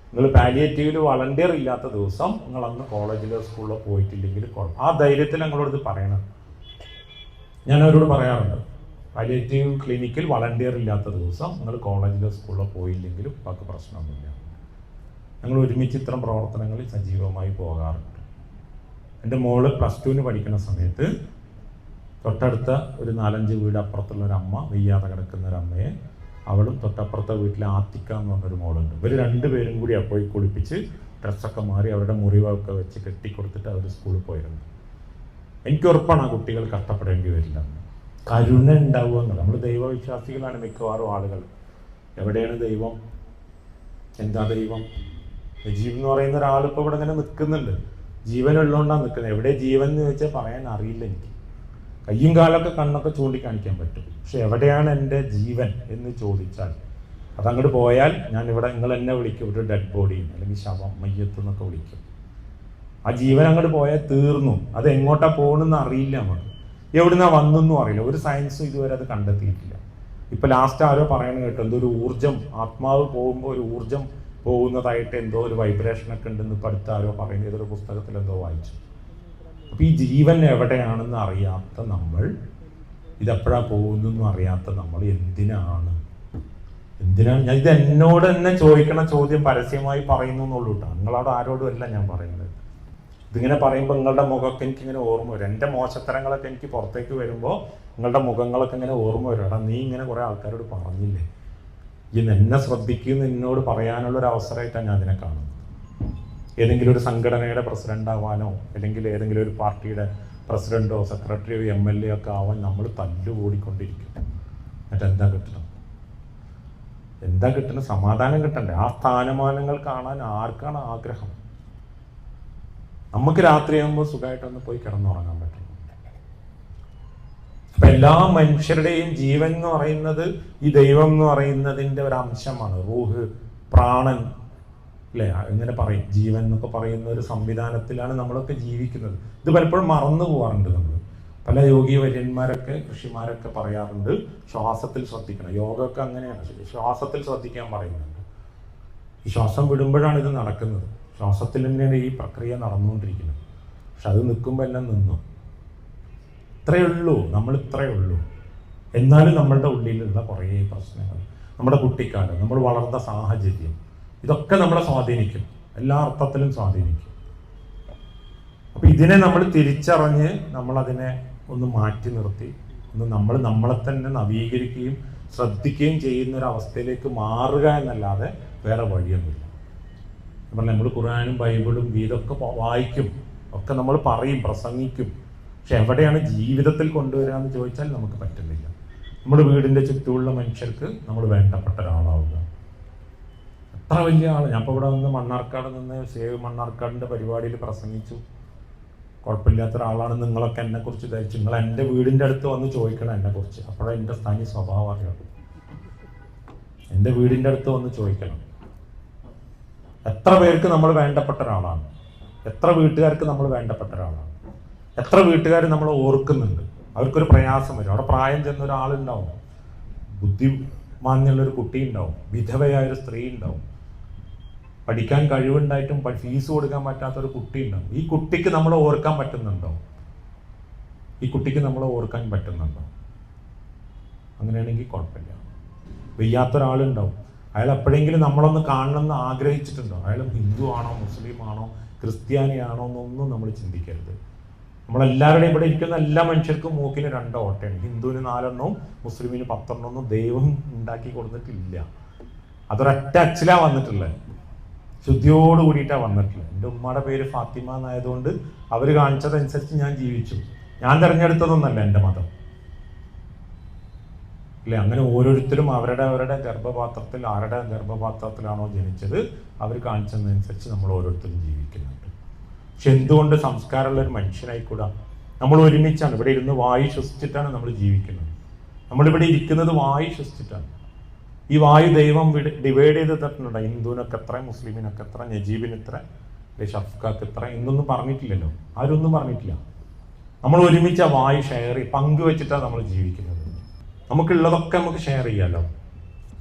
[SPEAKER 1] നിങ്ങൾ പാലിയേറ്റീവിൽ വളണ്ടിയർ ഇല്ലാത്ത ദിവസം നിങ്ങൾ അന്ന് കോളേജിലോ സ്കൂളിലോ പോയിട്ടില്ലെങ്കിൽ ആ ധൈര്യത്തിൽ ഞങ്ങളോട് ഇത് പറയണം. ഞാൻ അവരോട് പറയാറുണ്ട്, പാലിയേറ്റീവ് ക്ലിനിക്കിൽ വളണ്ടിയർ ഇല്ലാത്ത ദിവസം നിങ്ങൾ കോളേജിലോ സ്കൂളിലോ പോയില്ലെങ്കിലും ബാക്കി പ്രശ്നമൊന്നുമില്ല. ഞങ്ങൾ ഒരുമിച്ച് ഇത്തരം പ്രവർത്തനങ്ങളിൽ സജീവമായി പോകാറുണ്ട്. എൻ്റെ മോള് +2 പഠിക്കുന്ന സമയത്ത് തൊട്ടടുത്ത ഒരു 4-5 വീട് അപ്പുറത്തുള്ള ഒരു അമ്മ, വെയ്യാതെ കിടക്കുന്ന ഒരു അമ്മയെ, അവളും തൊട്ടപ്പുറത്തെ വീട്ടിലെ ആത്തിക്ക എന്ന് പറഞ്ഞൊരു മോളുണ്ട്, ഇവർ 2 പേരും കൂടി പോയി കുളിപ്പിച്ച് ഡ്രസ്സൊക്കെ മാറി അവരുടെ മുറിവൊക്കെ വെച്ച് കെട്ടിക്കൊടുത്തിട്ട് അവർ സ്കൂളിൽ പോയിരുന്നു. എനിക്ക് ഉറപ്പാണ് ആ കുട്ടികൾ കഷ്ടപ്പെടേണ്ടി വരില്ല. കരുണ ഉണ്ടാവുക എന്നുള്ളത്. നമ്മൾ ദൈവവിശ്വാസികളാണ് മിക്കവാറും ആളുകൾ. എവിടെയാണ് ദൈവം? എന്താ ദൈവം? നജീബ് എന്ന് പറയുന്ന ഒരാൾ ഇപ്പോൾ ഇവിടെ ഇങ്ങനെ നിൽക്കുന്നുണ്ട്, ജീവനുള്ളതുകൊണ്ടാണ് നിൽക്കുന്നത്. എവിടെ ജീവൻ എന്ന് ചോദിച്ചാൽ പറയാൻ അറിയില്ല എനിക്ക്. കയ്യും കാലൊക്കെ കണ്ണൊക്കെ ചൂണ്ടിക്കാണിക്കാൻ പറ്റും, പക്ഷെ എവിടെയാണ് എൻ്റെ ജീവൻ എന്ന് ചോദിച്ചാൽ അതങ്ങോട്ട് പോയാൽ ഞാനിവിടെ നിങ്ങൾ എന്നെ വിളിക്കും ഒരു ഡെഡ് ബോഡിയും അല്ലെങ്കിൽ ശവം, മയ്യത്ത് എന്നൊക്കെ വിളിക്കും. ആ ജീവൻ അങ്ങോട്ട് പോയാൽ തീർന്നു. അത് എങ്ങോട്ടാ പോകണമെന്ന് അറിയില്ല, നമുക്ക് എവിടുന്നാ വന്നെന്നും അറിയില്ല. ഒരു സയൻസും ഇതുവരെ അത് കണ്ടെത്തിയിട്ടില്ല. ഇപ്പം ലാസ്റ്റ് ആരോ പറയണ കേട്ടോ, എന്തോ ഒരു ഊർജ്ജം, ആത്മാവ് പോകുമ്പോൾ ഒരു ഊർജ്ജം പോകുന്നതായിട്ട് എന്തോ ഒരു വൈബ്രേഷനൊക്കെ ഉണ്ടെന്ന് ഇപ്പം അടുത്ത ആരോ പറയുന്നത് ഏതൊരു പുസ്തകത്തിൽ എന്തോ വായിച്ചു. അപ്പം ഈ ജീവൻ എവിടെയാണെന്ന് അറിയാത്ത നമ്മൾ, ഇതെപ്പോഴാണ് പോകുന്നതെന്നും അറിയാത്ത നമ്മൾ എന്തിനാണ് ഞാൻ ഇത് എന്നോട് തന്നെ ചോദിക്കണ ചോദ്യം പരസ്യമായി പറയുന്നു എന്നുള്ളൂ കേട്ടോ. നിങ്ങളവിടെ ആരോടും അല്ല ഞാൻ പറയുന്നത്. ഇതിങ്ങനെ പറയുമ്പോൾ നിങ്ങളുടെ മുഖമൊക്കെ എനിക്കിങ്ങനെ ഓർമ്മ വരും. എൻ്റെ മോശത്തരങ്ങളൊക്കെ എനിക്ക് പുറത്തേക്ക് വരുമ്പോൾ നിങ്ങളുടെ മുഖങ്ങളൊക്കെ ഇങ്ങനെ ഓർമ്മ വരും. എടാ നീ ഇങ്ങനെ കുറേ ആൾക്കാരോട് പറഞ്ഞില്ലേ, ഇന്ന് എന്നെ ശ്രദ്ധിക്കുമെന്ന് എന്നോട് പറയാനുള്ളൊരു അവസരമായിട്ടാണ് ഞാൻ അതിനെ കാണുന്നത്. ഏതെങ്കിലും ഒരു സംഘടനയുടെ പ്രസിഡന്റ് ആവാനോ അല്ലെങ്കിൽ ഏതെങ്കിലും ഒരു പാർട്ടിയുടെ പ്രസിഡന്റോ സെക്രട്ടറിയോ MLA ഒക്കെ ആവാൻ നമ്മൾ തല്ലുകൂടിക്കൊണ്ടിരിക്കും. എന്നിട്ട് എന്താ കിട്ടണം? എന്താ കിട്ടുന്നത്? സമാധാനം കിട്ടണ്ടേ? ആ സ്ഥാനമാനങ്ങൾ കാണാൻ ആർക്കാണ് ആഗ്രഹം? നമുക്ക് രാത്രിയാകുമ്പോൾ സുഖമായിട്ടൊന്ന് പോയി കിടന്നുറങ്ങാൻ പറ്റും. അപ്പൊ എല്ലാ മനുഷ്യരുടെയും ജീവൻ എന്ന് പറയുന്നത് ഈ ദൈവം എന്ന് പറയുന്നതിന്റെ ഒരു അംശമാണ്. റൂഹ്, പ്രാണൻ, അല്ലേ? ഇങ്ങനെ പറയും. ജീവൻ എന്നൊക്കെ പറയുന്ന ഒരു സംവിധാനത്തിലാണ് നമ്മളൊക്കെ ജീവിക്കുന്നത്. ഇത് പലപ്പോഴും മറന്നു പോകാറുണ്ട് നമ്മൾ. പല യോഗി വര്യന്മാരൊക്കെ, ഋഷിമാരൊക്കെ പറയാറുണ്ട് ശ്വാസത്തിൽ ശ്രദ്ധിക്കണം. യോഗമൊക്കെ അങ്ങനെയാണ്, ശ്വാസത്തിൽ ശ്രദ്ധിക്കാൻ പറയുന്നുണ്ട്. ഈ ശ്വാസം വിടുമ്പോഴാണ് ഇത് നടക്കുന്നത്. ശ്വാസത്തിൽ തന്നെയാണ് ഈ പ്രക്രിയ നടന്നുകൊണ്ടിരിക്കുന്നത്. പക്ഷെ അത് നിൽക്കുമ്പോൾ എല്ലാം നിന്നു. ഇത്രയേ ഉള്ളൂ, നമ്മൾ ഇത്രയേ ഉള്ളൂ. എന്നാലും നമ്മളുടെ ഉള്ളിലുള്ള കുറേ പ്രശ്നങ്ങൾ, നമ്മുടെ കുട്ടിക്കാലം, നമ്മൾ വളർന്ന സാഹചര്യം, ഇതൊക്കെ നമ്മളെ സ്വാധീനിക്കും, എല്ലാ അർത്ഥത്തിലും സ്വാധീനിക്കും. അപ്പൊ ഇതിനെ നമ്മൾ തിരിച്ചറിഞ്ഞ് നമ്മളതിനെ ഒന്ന് മാറ്റി നിർത്തി ഒന്ന് നമ്മളെ തന്നെ നവീകരിക്കുകയും ശ്രദ്ധിക്കുകയും ചെയ്യുന്ന ഒരു അവസ്ഥയിലേക്ക് മാറുക എന്നല്ലാതെ വേറെ വഴിയൊന്നുമില്ല. നമ്മൾ ഖുർആനും ബൈബിളും ഗീതൊക്കെ വായിക്കും, ഒക്കെ നമ്മൾ പറയും, പ്രസംഗിക്കും. പക്ഷെ എവിടെയാണ് ജീവിതത്തിൽ കൊണ്ടുവരിക എന്ന് ചോദിച്ചാൽ നമുക്ക് പറ്റുന്നില്ല. നമ്മുടെ വീടിൻ്റെ ചുറ്റുമുള്ള മനുഷ്യർക്ക് നമ്മൾ വേണ്ടപ്പെട്ട ഒരാളാവുക. എത്ര വലിയ ആൾ! ഞാൻ ഇപ്പോൾ ഇവിടെ നിന്ന് മണ്ണാർക്കാട് നിന്ന് സേവ് മണ്ണാർക്കാടിൻ്റെ പരിപാടിയിൽ പ്രസംഗിച്ചു. കുഴപ്പമില്ലാത്ത ഒരാളാണ് നിങ്ങളൊക്കെ എന്നെക്കുറിച്ച് ധരിച്ചു. നിങ്ങൾ എൻ്റെ വീടിൻ്റെ അടുത്ത് വന്ന് ചോദിക്കണം എന്നെക്കുറിച്ച്. അപ്പോഴേ എൻ്റെ തനി സ്വഭാവം അറിയുള്ളൂ. എൻ്റെ വീടിൻ്റെ അടുത്ത് വന്ന് ചോദിക്കണം. എത്ര പേർക്ക് നമ്മൾ വേണ്ടപ്പെട്ട ഒരാളാണ്? എത്ര വീട്ടുകാർക്ക് നമ്മൾ വേണ്ടപ്പെട്ട ഒരാളാണ്? എത്ര വീട്ടുകാർ നമ്മൾ ഓർക്കുന്നുണ്ട്? അവർക്കൊരു പ്രയാസം വരും. അവിടെ പ്രായം ചെന്ന ഒരാളുണ്ടാവും, ബുദ്ധിമാന്യമുള്ളൊരു കുട്ടി ഉണ്ടാവും, വിധവയായൊരു സ്ത്രീ ഉണ്ടാവും, പഠിക്കാൻ കഴിവുണ്ടായിട്ടും ഫീസ് കൊടുക്കാൻ പറ്റാത്തൊരു കുട്ടി ഉണ്ടാവും. ഈ കുട്ടിക്ക് നമ്മളെ ഓർക്കാൻ പറ്റുന്നുണ്ടോ? ഈ കുട്ടിക്ക് നമ്മളെ ഓർക്കാൻ പറ്റുന്നുണ്ടോ? അങ്ങനെയാണെങ്കിൽ കുഴപ്പമില്ല. വയ്യാത്തൊരാളുണ്ടാവും, അയാൾ എപ്പോഴെങ്കിലും നമ്മളൊന്ന് കാണണമെന്ന് ആഗ്രഹിച്ചിട്ടുണ്ടോ? അയാൾ ഹിന്ദു ആണോ, മുസ്ലിം ആണോ, ക്രിസ്ത്യാനിയാണോ എന്നൊന്നും നമ്മൾ ചിന്തിക്കരുത്. നമ്മളെല്ലാവരുടെയും ഇവിടെ ഇരിക്കുന്ന എല്ലാ മനുഷ്യർക്കും മൂക്കിന് 2 ഓട്ടയാണ്. ഹിന്ദുവിന് 4 എണ്ണവും മുസ്ലിമിന് 10 എണ്ണവും ദൈവം ഉണ്ടാക്കി കൊടുത്തിട്ടില്ല. അതൊരൊറ്റ അച്ചിലാണ് വന്നിട്ടുള്ളത്, ശുദ്ധിയോട് കൂടിയിട്ടാണ് വന്നിട്ടുള്ളത്. എൻ്റെ ഉമ്മയുടെ പേര് ഫാത്തിമ എന്നായതുകൊണ്ട് അവർ കാണിച്ചതനുസരിച്ച് ഞാൻ ജീവിച്ചു. ഞാൻ തിരഞ്ഞെടുത്തതൊന്നല്ല എൻ്റെ മതം, അല്ലേ? അങ്ങനെ ഓരോരുത്തരും അവരുടെ ഗർഭപാത്രത്തിൽ, ആരുടെ ഗർഭപാത്രത്തിലാണോ ജനിച്ചത് അവർ കാണിച്ചതനുസരിച്ച് നമ്മൾ ഓരോരുത്തരും ജീവിക്കുന്നുണ്ട്. പക്ഷെ എന്തുകൊണ്ട് സംസ്കാരമുള്ള ഒരു മനുഷ്യനായിക്കൂടാ? നമ്മൾ ഒരുമിച്ചാണ് ഇവിടെ ഇരുന്ന് വായു ശ്വസിച്ചിട്ടാണ് നമ്മൾ ജീവിക്കുന്നത്. നമ്മളിവിടെ ഇരിക്കുന്നത് വായു ശ്വസിച്ചിട്ടാണ്. ഈ വായു ദൈവം ഡിവൈഡ് ചെയ്ത് തന്നിട്ടുണ്ട്. ഹിന്ദുവിനൊക്കെ എത്ര, മുസ്ലിമിനൊക്കെ എത്ര, നജീബിന് ഇത്ര, ഷഫ്ഖാക്ക് ഇത്ര, ഇന്നൊന്നും പറഞ്ഞിട്ടില്ലല്ലോ, ആരൊന്നും പറഞ്ഞിട്ടില്ല. നമ്മൾ ഒരുമിച്ച് ആ വായു ഷെയർ പങ്കുവെച്ചിട്ടാണ് നമ്മൾ ജീവിക്കുന്നത്. നമുക്കുള്ളതൊക്കെ നമുക്ക് ഷെയർ ചെയ്യാമല്ലോ.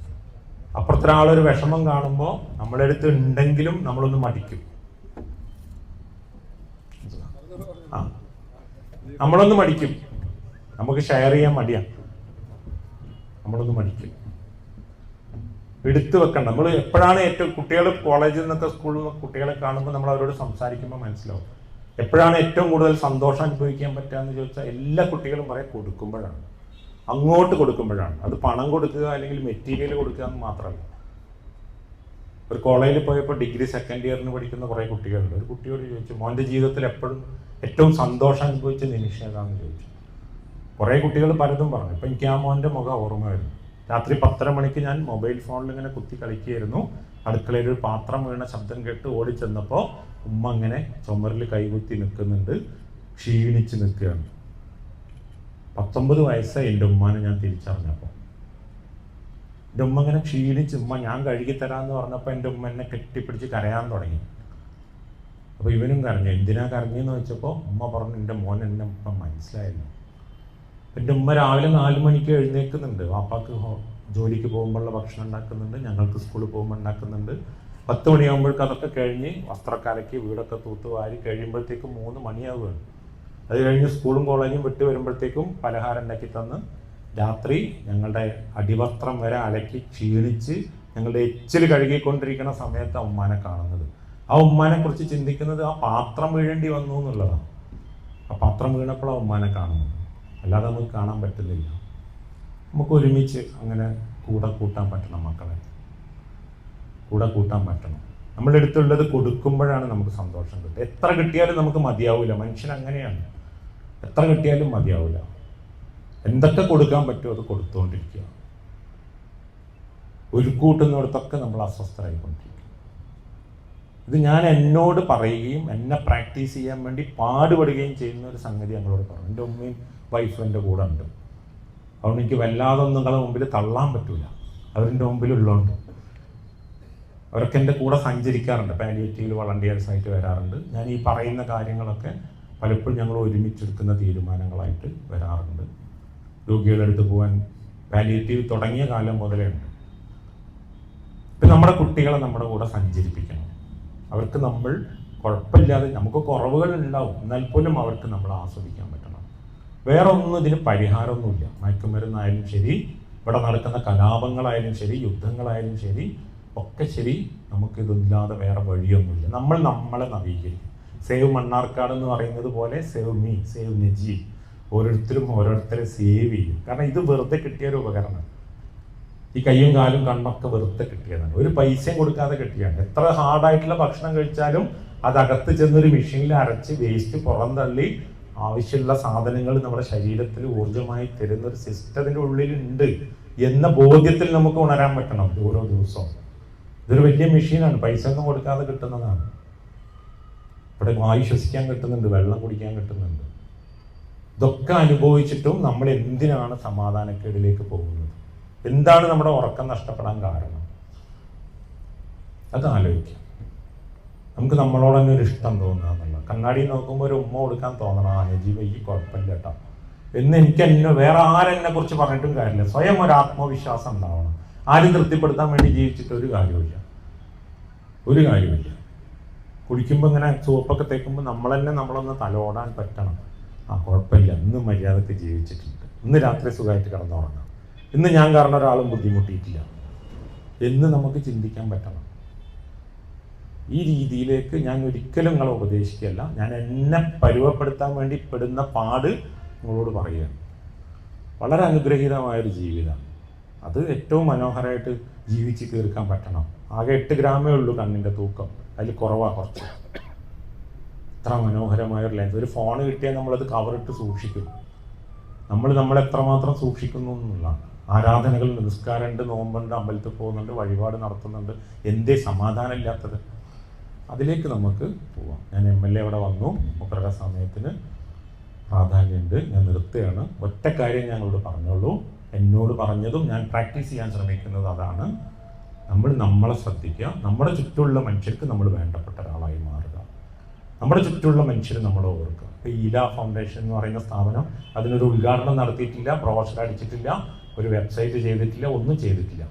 [SPEAKER 1] അപ്പുറത്തൊരാളൊരു വിഷമം കാണുമ്പോൾ നമ്മുടെ അടുത്ത് ഉണ്ടെങ്കിലും നമ്മളൊന്ന് മടിക്കും. നമ്മളൊന്ന് മടിക്കും, നമുക്ക് ഷെയർ ചെയ്യാൻ മടിയാണ്, നമ്മളൊന്ന് മടിക്കും. എടുത്തു വെക്കണ്ട. നമ്മൾ എപ്പോഴാണ് ഏറ്റവും കുട്ടികൾ കോളേജിൽ നിന്നൊക്കെ സ്കൂളിൽ നിന്നൊക്കെ കുട്ടികളെ കാണുമ്പോൾ നമ്മൾ അവരോട് സംസാരിക്കുമ്പോൾ മനസ്സിലാവും എപ്പോഴാണ് ഏറ്റവും കൂടുതൽ സന്തോഷം അനുഭവിക്കാൻ പറ്റുക എന്ന് ചോദിച്ചാൽ എല്ലാ കുട്ടികളും പറയാൻ കൊടുക്കുമ്പോഴാണ്, അങ്ങോട്ട് കൊടുക്കുമ്പോഴാണ്. അത് പണം കൊടുക്കുക അല്ലെങ്കിൽ മെറ്റീരിയൽ കൊടുക്കുക എന്ന് മാത്രമല്ല. ഒരു കോളേജിൽ പോയപ്പോൾ ഡിഗ്രി 2nd ഇയറിന് പഠിക്കുന്ന കുറേ കുട്ടികളുണ്ട്. ഒരു കുട്ടിയോട് ചോദിച്ചു, മോൻ്റെ ജീവിതത്തിൽ എപ്പോഴും ഏറ്റവും സന്തോഷം അനുഭവിച്ച നിമിഷം ഏതാണെന്ന് ചോദിച്ചു. കുറേ കുട്ടികൾ പലതും പറഞ്ഞു. ഇപ്പം എനിക്ക് ആ മോൻ്റെ മുഖം ഓർമ്മ വരുന്നു. രാത്രി 10:30 മണിക്ക് ഞാൻ മൊബൈൽ ഫോണിൽ ഇങ്ങനെ കുത്തി കളിക്കുകയായിരുന്നു. അടുക്കളയിൽ ഒരു പാത്രം വീണ ശബ്ദം കേട്ട് ഓടി ചെന്നപ്പോൾ ഉമ്മ അങ്ങനെ ചുമരിൽ കൈകുത്തി നിൽക്കുന്നുണ്ട്, ക്ഷീണിച്ച് നിൽക്കുകയാണ്. 19 വയസ്സായി എൻ്റെ ഉമ്മാനെ ഞാൻ തിരിച്ചറിഞ്ഞപ്പോൾ. എൻ്റെ ഉമ്മ ഇങ്ങനെ ക്ഷീണിച്ച്, ഉമ്മ ഞാൻ കഴുകി തരാമെന്ന് പറഞ്ഞപ്പോൾ എൻ്റെ ഉമ്മ എന്നെ കെട്ടിപ്പിടിച്ച് കരയാൻ തുടങ്ങി. അപ്പോൾ ഇവനും കരഞ്ഞു. എന്തിനാ കരഞ്ഞെന്ന് വെച്ചപ്പോൾ ഉമ്മ പറഞ്ഞു, എൻ്റെ മോൻ എന്നെ ഇപ്പം മനസ്സിലായല്ലോ. എൻ്റെ ഉമ്മ രാവിലെ 4 മണിക്ക് എഴുന്നേൽക്കുന്നുണ്ട്. വാപ്പാക്ക് ജോലിക്ക് പോകുമ്പോഴുള്ള ഭക്ഷണം ഉണ്ടാക്കുന്നുണ്ട്, ഞങ്ങൾക്ക് സ്കൂളിൽ പോകുമ്പോൾ ഉണ്ടാക്കുന്നുണ്ട്. 10 മണിയാകുമ്പോഴേക്കും അതൊക്കെ കഴിഞ്ഞ് വസ്ത്രമൊക്കെ അലക്കി വീടൊക്കെ തൂത്ത് വാരി കഴിയുമ്പോഴത്തേക്കും 3 മണിയാവുകയാണ്. അത് കഴിഞ്ഞ് സ്കൂളും കോളേജും വിട്ട് വരുമ്പോഴത്തേക്കും പലഹാരം ഉണ്ടാക്കി തന്ന് രാത്രി ഞങ്ങളുടെ അടിവസ്ത്രം വരെ അലക്കി ക്ഷീണിച്ച് ഞങ്ങളുടെ എച്ചിൽ കഴുകിക്കൊണ്ടിരിക്കുന്ന സമയത്താണ് ഉമ്മാനെ കാണുന്നത്. ആ ഉമ്മാനെ കുറിച്ച് ചിന്തിക്കുന്നത് ആ പാത്രം വീഴേണ്ടി വന്നു എന്നുള്ളതാണ്. ആ പാത്രം വീണപ്പോൾ ആ ഉമ്മാനെ കാണുന്നത്, അല്ലാതെ നമുക്ക് കാണാൻ പറ്റുന്നില്ല. നമുക്ക് ഒരുമിച്ച് അങ്ങനെ കൂടെ കൂട്ടാൻ പറ്റണം, മക്കളെ കൂടെ കൂട്ടാൻ പറ്റണം. നമ്മുടെ അടുത്തുള്ളത് കൊടുക്കുമ്പോഴാണ് നമുക്ക് സന്തോഷം കിട്ടുക. എത്ര കിട്ടിയാലും നമുക്ക് മതിയാവില്ല. മനുഷ്യൻ അങ്ങനെയാണ്, എത്ര കിട്ടിയാലും മതിയാവില്ല. എന്തൊക്കെ കൊടുക്കാൻ പറ്റുമോ അത് കൊടുത്തുകൊണ്ടിരിക്കുക. ഒരു കൂട്ടുന്നിടത്തൊക്കെ നമ്മൾ അസ്വസ്ഥരായിക്കൊണ്ടിരിക്കും. ഇത് ഞാൻ എന്നോട് പറയുകയും എന്നെ പ്രാക്ടീസ് ചെയ്യാൻ വേണ്ടി പാടുപെടുകയും ചെയ്യുന്ന ഒരു സംഗതി ഞങ്ങളോട് പറഞ്ഞു. എൻ്റെ ഉമ്മയും വൈഫും എൻ്റെ കൂടെ ഉണ്ട്. അതുകൊണ്ട് എനിക്ക് വല്ലാതെ ഒന്നും നിങ്ങളുടെ മുമ്പിൽ തള്ളാൻ പറ്റൂല. അവരെൻ്റെ മുമ്പിലുള്ളതുകൊണ്ട് അവരൊക്കെ എൻ്റെ കൂടെ സഞ്ചരിക്കാറുണ്ട്, പാലിയേറ്റീവിൽ വളണ്ടിയേഴ്സായിട്ട് വരാറുണ്ട്. ഞാൻ ഈ പറയുന്ന കാര്യങ്ങളൊക്കെ പലപ്പോഴും ഞങ്ങൾ ഒരുമിച്ചെടുക്കുന്ന തീരുമാനങ്ങളായിട്ട് വരാറുണ്ട്. രോഗികളെടുത്ത് പോകാൻ പാലിയേറ്റീവ് തുടങ്ങിയ കാലം മുതലേ ഉണ്ട്. ഇപ്പം നമ്മുടെ കുട്ടികളെ നമ്മുടെ കൂടെ സഞ്ചരിപ്പിക്കണം. അവർക്ക് നമ്മൾ കുഴപ്പമില്ലാതെ, നമുക്ക് കുറവുകൾ ഉണ്ടാവും, എന്നാൽ പോലും അവർക്ക് നമ്മൾ ആസ്വദിക്കാൻ പറ്റണം. വേറെ ഒന്നും ഇതിന് പരിഹാരമൊന്നുമില്ല. മയക്കുമരുന്നായാലും ശരി, ഇവിടെ നടക്കുന്ന കലാപങ്ങളായാലും ശരി, യുദ്ധങ്ങളായാലും ശരി, ഒക്കെ ശരി, നമുക്കിതില്ലാതെ വേറെ വഴിയൊന്നുമില്ല. നമ്മൾ നമ്മളെ നവീകരിക്കും. സേവ് മണ്ണാർക്കാട് എന്ന് പറയുന്നത് പോലെ സേവ് മീ, സേവ് നജീബ്. ഓരോരുത്തരും ഓരോരുത്തരെ സേവ് ചെയ്യും. കാരണം ഇത് വെറുതെ കിട്ടിയൊരു ഉപകരണം. ഈ കയ്യും കാലും കണ്ണൊക്കെ വെറുതെ കിട്ടിയതാണ്, ഒരു പൈസയും കൊടുക്കാതെ കിട്ടിയാണ്. എത്ര ഹാർഡായിട്ടുള്ള ഭക്ഷണം കഴിച്ചാലും അതകത്ത് ചെന്നൊരു മെഷീനിൽ അരച്ച് വേസ്റ്റ് പുറന്തള്ളി ആവശ്യമുള്ള സാധനങ്ങൾ നമ്മുടെ ശരീരത്തിൽ ഊർജ്ജമായി തരുന്ന ഒരു സിസ്റ്റത്തിൻ്റെ ഉള്ളിലുണ്ട് എന്ന ബോധ്യത്തിൽ നമുക്ക് ഉണരാൻ പറ്റണം ഓരോ ദിവസവും. ഇതൊരു വലിയ മെഷീനാണ്, പൈസ ഒന്നും കൊടുക്കാതെ കിട്ടുന്നതാണ്. ഇവിടെ വായു ശ്വസിക്കാൻ കിട്ടുന്നുണ്ട്, വെള്ളം കുടിക്കാൻ കിട്ടുന്നുണ്ട്. ഇതൊക്കെ അനുഭവിച്ചിട്ടും നമ്മൾ എന്തിനാണ് സമാധാനക്കേടിലേക്ക് പോകുന്നത്? എന്താണ് നമ്മുടെ ഉറക്കം നഷ്ടപ്പെടാൻ കാരണം? അത് ആലോചിക്കാം. നമുക്ക് നമ്മളോട് തന്നെ ഒരു ഇഷ്ടം തോന്നുക എന്നുള്ളത്. കണ്ണാടി നോക്കുമ്പോൾ ഒരു ഉമ്മ കൊടുക്കാൻ തോന്നണം, നജീബ് ഈ കുഴപ്പമില്ല കേട്ടോ എന്ന് എനിക്ക് വേറെ ആരെന്നെ കുറിച്ച് പറഞ്ഞിട്ടും കാര്യമില്ല. സ്വയം ഒരു ആത്മവിശ്വാസം ഉണ്ടാവണം. ആരും തൃപ്തിപ്പെടുത്താൻ വേണ്ടി ജീവിച്ചിട്ട് ഒരു കാര്യമില്ല. കുടിക്കുമ്പോൾ ഇങ്ങനെ ചുവപ്പൊക്കെ തേക്കുമ്പോൾ നമ്മൾ തന്നെ നമ്മളൊന്ന് തലോടാൻ പറ്റണം. കുഴപ്പമില്ല, ഇന്ന് മര്യാദക്ക് ജീവിച്ചിട്ടുണ്ട്, ഇന്ന് രാത്രി സുഖമായിട്ട് കിടന്നുറങ്ങാം, ഇന്ന് ഞാൻ കാരണം ഒരാളും ബുദ്ധിമുട്ടിയിട്ടില്ല എന്ന് നമുക്ക് ചിന്തിക്കാൻ പറ്റണം. ഈ രീതിയിലേക്ക് ഞാൻ ഒരിക്കലും നിങ്ങളെ ഉപദേശിക്കുകയല്ല. ഞാൻ എന്നെ പരുവപ്പെടുത്താൻ വേണ്ടി പെടുന്ന പാട് നിങ്ങളോട് പറയുകയാണ്. വളരെ അനുഗ്രഹീതമായൊരു ജീവിതമാണ്. അത് ഏറ്റവും മനോഹരമായിട്ട് ജീവിച്ച് തീർക്കാൻ പറ്റണം. ആകെ 8 ഗ്രാമേ ഉള്ളൂ കണ്ണിൻ്റെ തൂക്കം, അതിൽ കുറവാണ് കുറച്ച്. ഇത്ര മനോഹരമായൊരു ലെൻസ്. ഒരു ഫോൺ കിട്ടിയാൽ നമ്മളത് കവറിട്ട് സൂക്ഷിക്കും. നമ്മൾ എത്രമാത്രം സൂക്ഷിക്കുന്നു എന്നുള്ളതാണ്. ആരാധനകൾ, നിസ്കാരമുണ്ട്, നോമ്പുണ്ട്, അമ്പലത്തിൽ പോകുന്നുണ്ട്, വഴിപാട് നടത്തുന്നുണ്ട്. എന്തേ സമാധാനം ഇല്ലാത്തത്? അതിലേക്ക് നമുക്ക് പോവാം. ഞാൻ MLA അവിടെ വന്നു, മുഖരുടെ സമയത്തിന് പ്രാധാന്യമുണ്ട്, ഞാൻ നിർത്തുകയാണ്. ഒറ്റ കാര്യം ഞങ്ങളോട് പറഞ്ഞോളൂ, എന്നോട് പറഞ്ഞതും ഞാൻ പ്രാക്ടീസ് ചെയ്യാൻ ശ്രമിക്കുന്നത് അതാണ്. നമ്മൾ നമ്മളെ ശ്രദ്ധിക്കുക, നമ്മുടെ ചുറ്റുമുള്ള മനുഷ്യർക്ക് നമ്മൾ വേണ്ടപ്പെട്ട ഒരാളായി മാറുക, നമ്മുടെ ചുറ്റുമുള്ള മനുഷ്യർ നമ്മൾ ഓർക്കുക. ഇപ്പോൾ ഈല ഫൗണ്ടേഷൻ എന്ന് പറയുന്ന സ്ഥാപനം അതിനൊരു ഉദ്ഘാടനം നടത്തിയിട്ടില്ല, ബ്രോഷർ അടിച്ചിട്ടില്ല, ഒരു വെബ്സൈറ്റ് ചെയ്തിട്ടില്ല, ഒന്നും ചെയ്തിട്ടില്ല.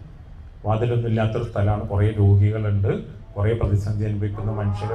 [SPEAKER 1] വാതിലൊന്നും ഇല്ലാത്തൊരു സ്ഥലമാണ്. കുറേ രോഗികളുണ്ട്, കുറേ പ്രതിസന്ധി അനുഭവിക്കുന്ന മനുഷ്യർ